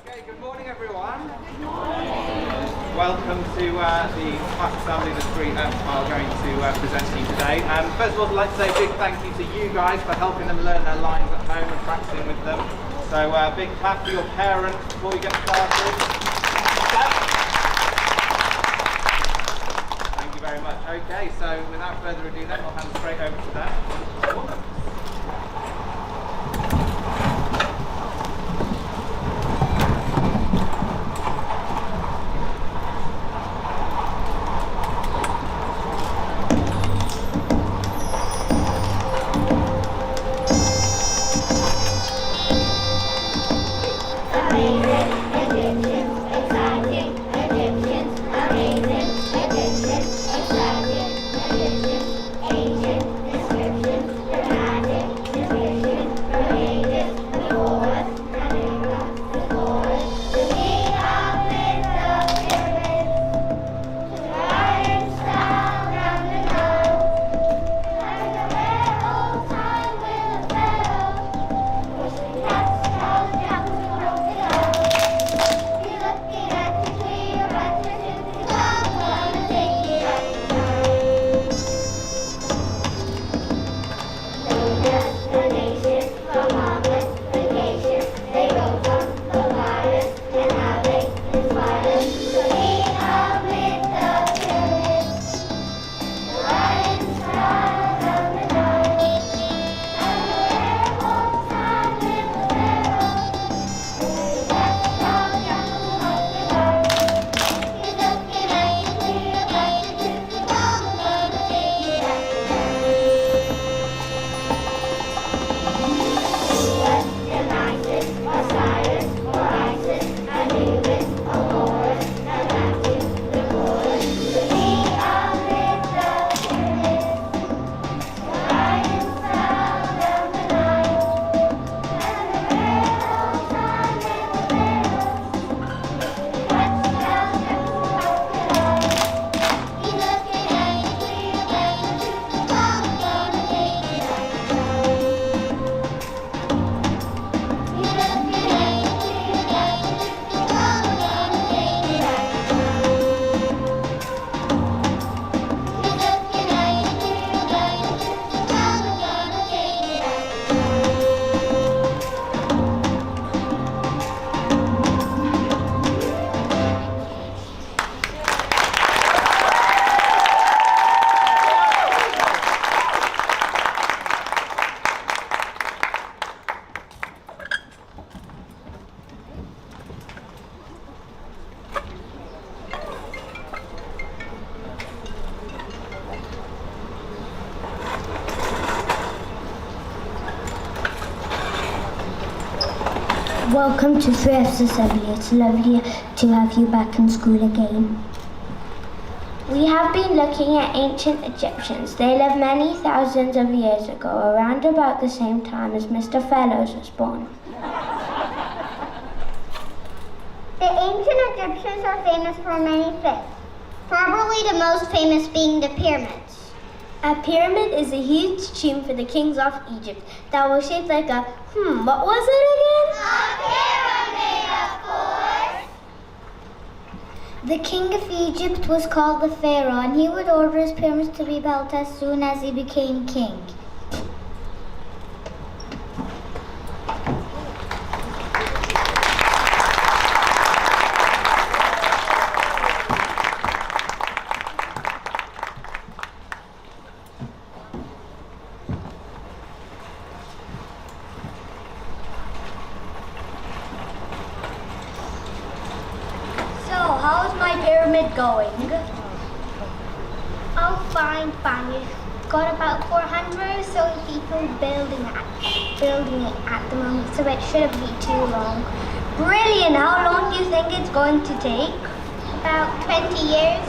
Okay, good morning everyone. Good morning. Welcome to the class assembly that we are going to present to you today. First of all, I'd like to say a big thank you to you guys for helping them learn their lines at home and practicing with them. So a big clap for your parents before we get started. Thank you very much. Okay, so without further ado then, I'll hand straight over to them. Welcome to 3F's Assembly. It's lovely to have you back in school again. We have been looking at ancient Egyptians. They lived many thousands of years ago, around about the same time as Mr. Fellows was born. The ancient Egyptians are famous for many things, probably the most famous being the pyramids. A pyramid is a huge tomb for the kings of Egypt that was shaped like a, what was it again? A pyramid, of course! The king of Egypt was called the Pharaoh, and he would order his pyramids to be built as soon as he became king. How's my pyramid going? Oh, fine. We've got about 400 or so people building it at the moment, so it shouldn't be too long. Brilliant! How long do you think it's going to take? About 20 years.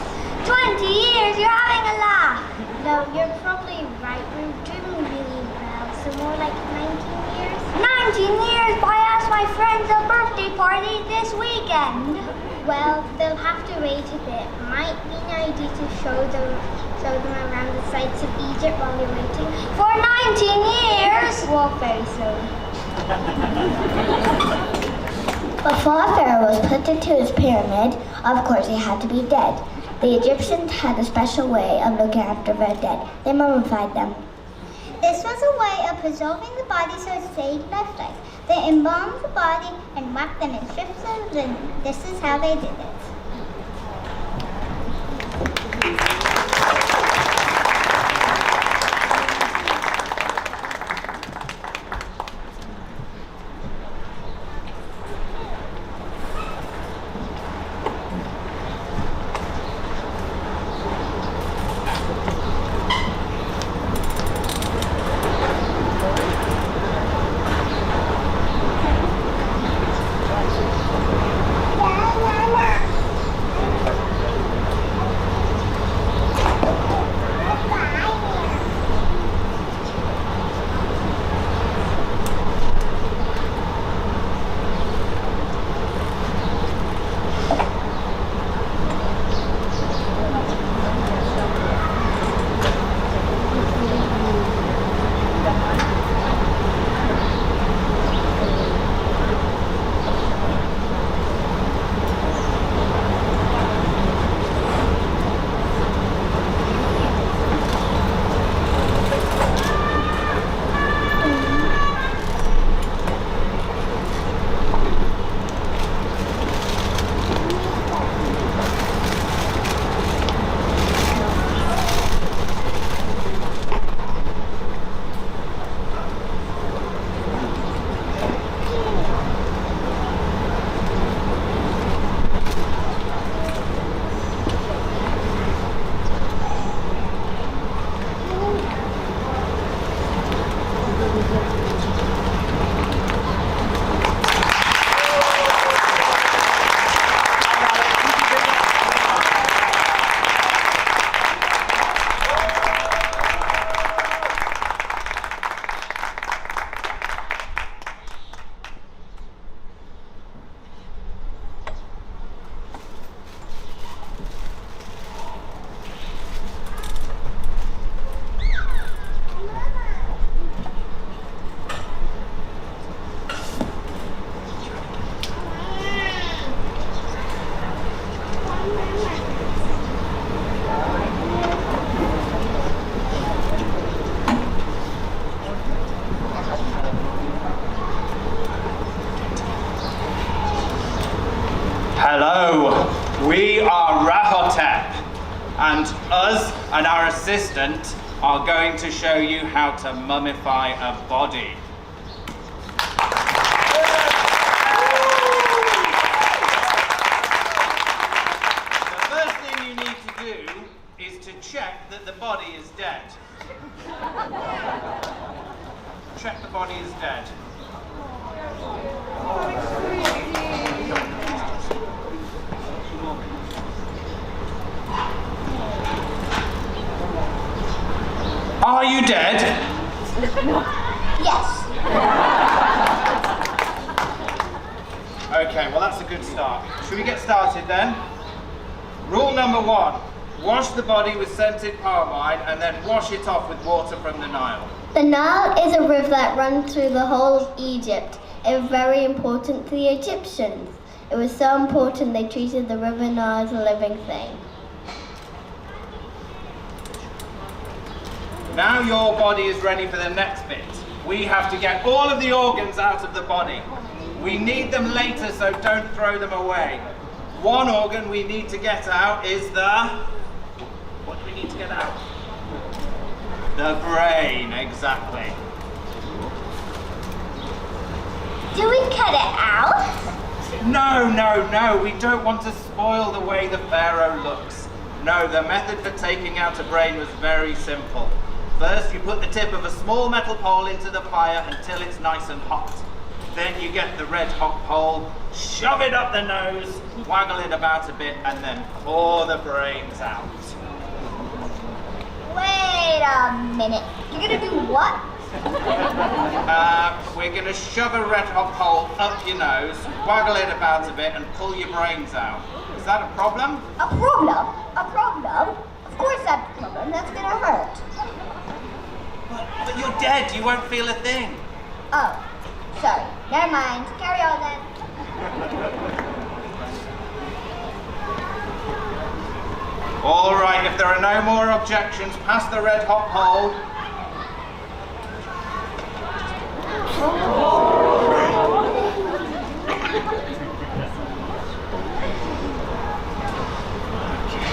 20 years? You're having a laugh! No, you're probably right. We're doing really well, so more like 19 years. 19 years? But I asked my friends a birthday party this weekend. Well, they'll have to wait a bit. Might be an idea to show them around the sights of Egypt while we're waiting. For 19 years? Walk very slowly. Before a pharaoh was put into his pyramid, of course he had to be dead. The Egyptians had a special way of looking after their dead. They mummified them. This was a way of preserving the body so it stayed lifelike. They embalmed the body and wrapped them in strips of linen. This is how they did it. Hello, we are Rahotep, and us and our assistant are going to show you how to mummify a body. The first thing you need to do is to check that the body is dead. Check the body is dead. Are you dead? Yes. Okay, well that's a good start. Should we get started then? Rule number 1. Wash the body with scented palmine and then wash it off with water from the Nile. The Nile is a river that runs through the whole of Egypt. It was very important to the Egyptians. It was so important they treated the river Nile as a living thing. Now your body is ready for the next bit. We have to get all of the organs out of the body. We need them later, so don't throw them away. One organ we need to get out is what do we need to get out? The brain, exactly. Do we cut it out? No, we don't want to spoil the way the pharaoh looks. No, the method for taking out a brain was very simple. First, you put the tip of a small metal pole into the fire until it's nice and hot. Then you get the red hot pole, shove it up the nose, waggle it about a bit, and then pour the brains out. Wait a minute. You're gonna do what? We're going to shove a red hot pole up your nose, waggle it about a bit, and pull your brains out. Is that a problem? A problem? A problem? Of course that's a problem. That's gonna hurt. But you're dead. You won't feel a thing. Oh, sorry. Never mind. Carry on then. there are no more objections, pass the red hot pole.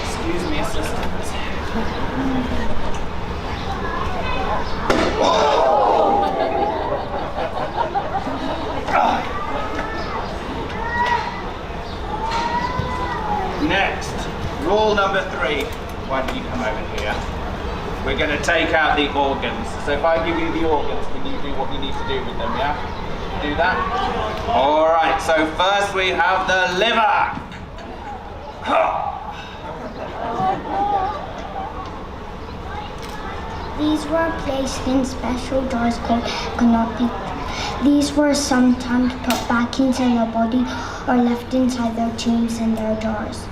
Excuse me, assistant. Next, rule number 3. Why don't you come over here? We're going to take out the organs. So if I give you the organs, can you do what you need to do with them, yeah? Do that? Alright, so first we have the liver. These were placed in special jars called canopy. These were sometimes put back into the body or left inside their tombs in their jars.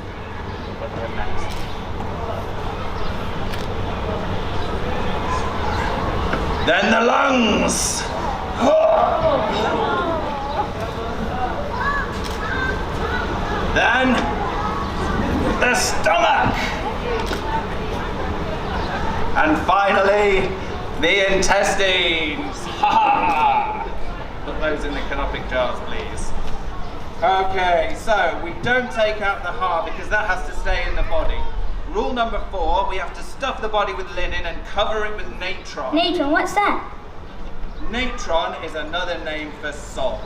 Then the lungs. Then the stomach. And finally, the intestines. Put those in the canopic jars, please. Okay, so we don't take out the heart because that has to stay in the body. Rule number 4, we have to stuff the body with linen and cover it with natron. Natron, what's that? Natron is another name for salt.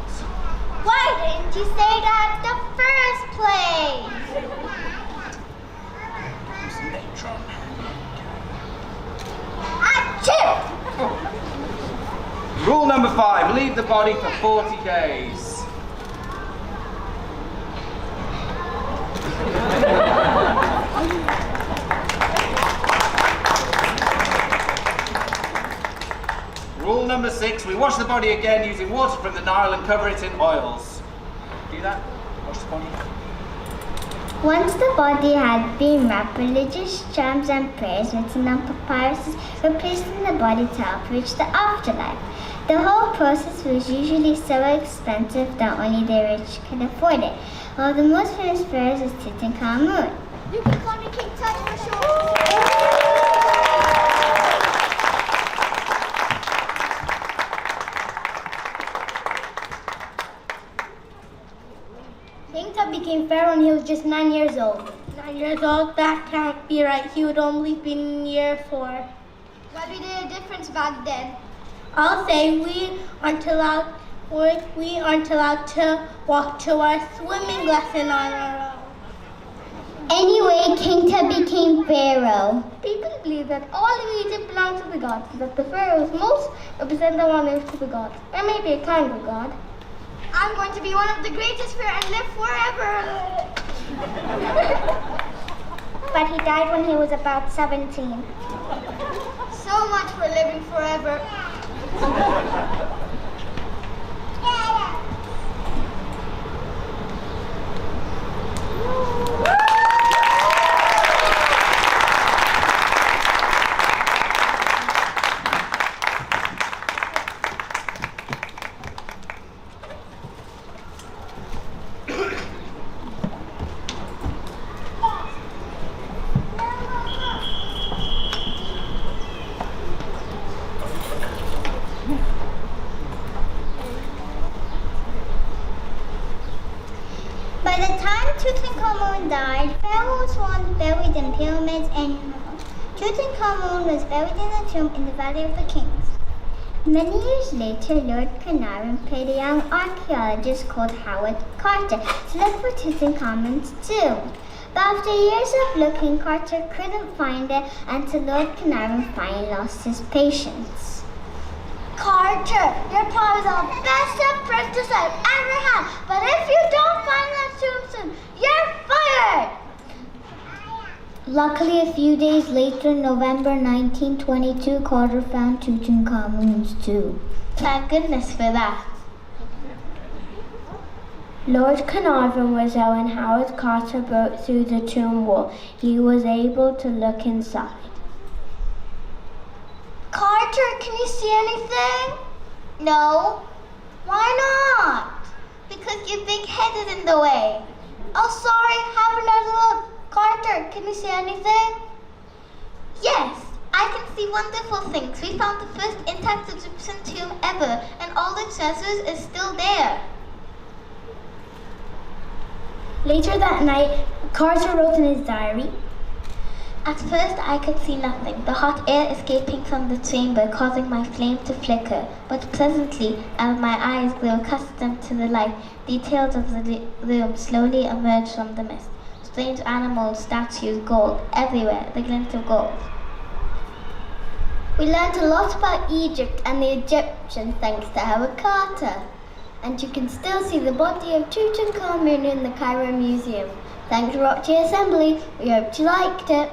Why didn't you say that the first place? Use natron. Achoo! Rule number 5, leave the body for 40 days. Rule number 6, we wash the body again using water from the Nile and cover it in oils. Do that? Wash the body. Once the body had been wrapped, religious charms and prayers written on papyruses were placed in the body to help reach the afterlife. The whole process was usually so expensive that only the rich could afford it. One of the most famous pharaohs is Tutankhamun. You can call me King Tut for sure. King Tut became pharaoh when he was just 9 years old. 9 years old? That can't be right. He would only be in year 4. What made a difference back then? I'll say we aren't allowed to walk to our swimming lesson on our own. Anyway, King Tut became pharaoh. People believe that all of Egypt belongs to the gods, that the pharaohs most represent the wonders to the gods, or maybe a kind of god. I'm going to be one of the greatest pharaohs and live forever. But he died when he was about 17. So much for living forever. By the time Tutankhamun died, pharaohs were buried in pyramids and Tutankhamun was buried in a tomb in the Valley of the Kings. Many years later, Lord Carnarvon paid a young archaeologist called Howard Carter to look for Tutankhamun's tomb. But after years of looking, Carter couldn't find it until Lord Carnarvon finally lost his patience. Carter, you're probably the best apprentice I've ever had, but if you don't find that tomb soon, you're fired! Luckily, a few days later, November 1922, Carter found Tutankhamun's tomb. Thank goodness for that. Lord Carnarvon was out when Howard Carter broke through the tomb wall. He was able to look inside. Carter, can you see anything? No. Why not? Because your big head is in the way. Oh, sorry, have another look. Carter, can you see anything? Yes, I can see wonderful things. We found the first intact Egyptian tomb ever, and all the treasures is still there. Later that night, Carter wrote in his diary, At first I could see nothing, the hot air escaping from the chamber causing my flame to flicker. But presently, as my eyes grew accustomed to the light, details of the room slowly emerged from the mist. Strange animals, statues, gold, everywhere, the glint of gold. we learned a lot about Egypt and the Egyptians thanks to Howard Carter. And you can still see the body of Tutankhamun in the Cairo Museum. Thanks Roche Assembly, we hope you liked it.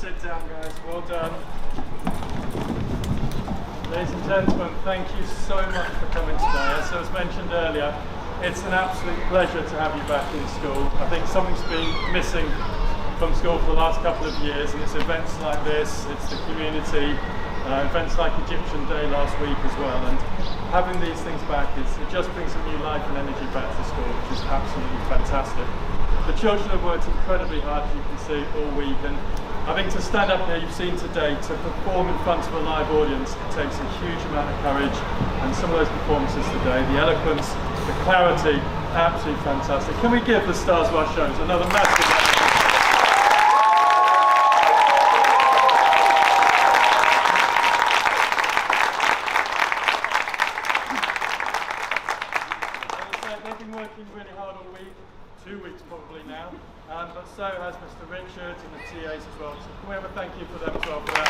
Sit down, guys. Well done. Ladies and gentlemen, thank you so much for coming today. As I was mentioned earlier, it's an absolute pleasure to have you back in school. I think something's been missing from school for the last couple of years, and it's events like this, it's the community, events like Egyptian Day last week as well, and having these things back, it just brings some new life and energy back to school, which is absolutely fantastic. The children have worked incredibly hard, as you can see, all week, and I think to stand up here, you've seen today, to perform in front of a live audience, it takes a huge amount of courage, and some of those performances today, the eloquence, the clarity, absolutely fantastic. Can we give the stars of our shows another massive round? They've been working really hard all week, 2 weeks probably now, but so has Mr. Richard and the TAs as well. So can we have a thank you for them as well for that?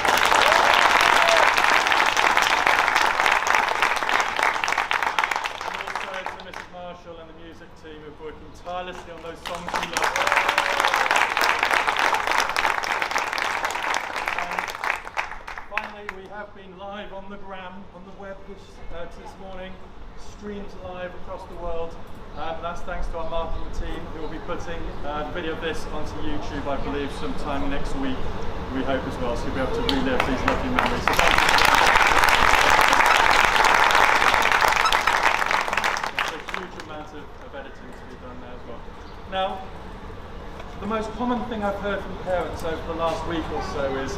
And also to Mrs. Marshall and the music team who are working tirelessly on those songs we love. And finally, we have been live on the gram, on the web this morning, streamed live across the world. That's thanks to our marketing team who will be putting a video of this onto YouTube, I believe, sometime next week, we hope as well, so you'll be able to relive these lovely memories. So thank you. Now, the most common thing I've heard from parents over the last week or so is,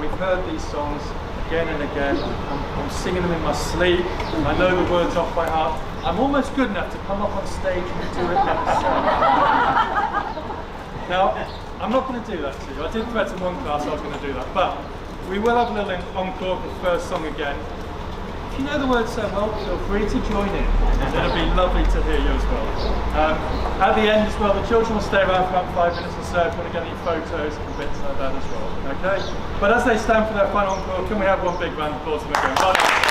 we've heard these songs again and again, I'm singing them in my sleep, I know the words off by heart, I'm almost good enough to come up on stage and do it myself. Now, I'm not going to do that to you. I did threaten one class I was going to do that, but we will have a little encore of the first song again. If you know the words so well, feel free to join in. It'll be lovely to hear you as well. At the end as well, the children will stay around for about 5 minutes or so if you want to get any photos and bits like that as well. Okay? But as they stand for their final encore, can we have one big round of applause for them again? Well done.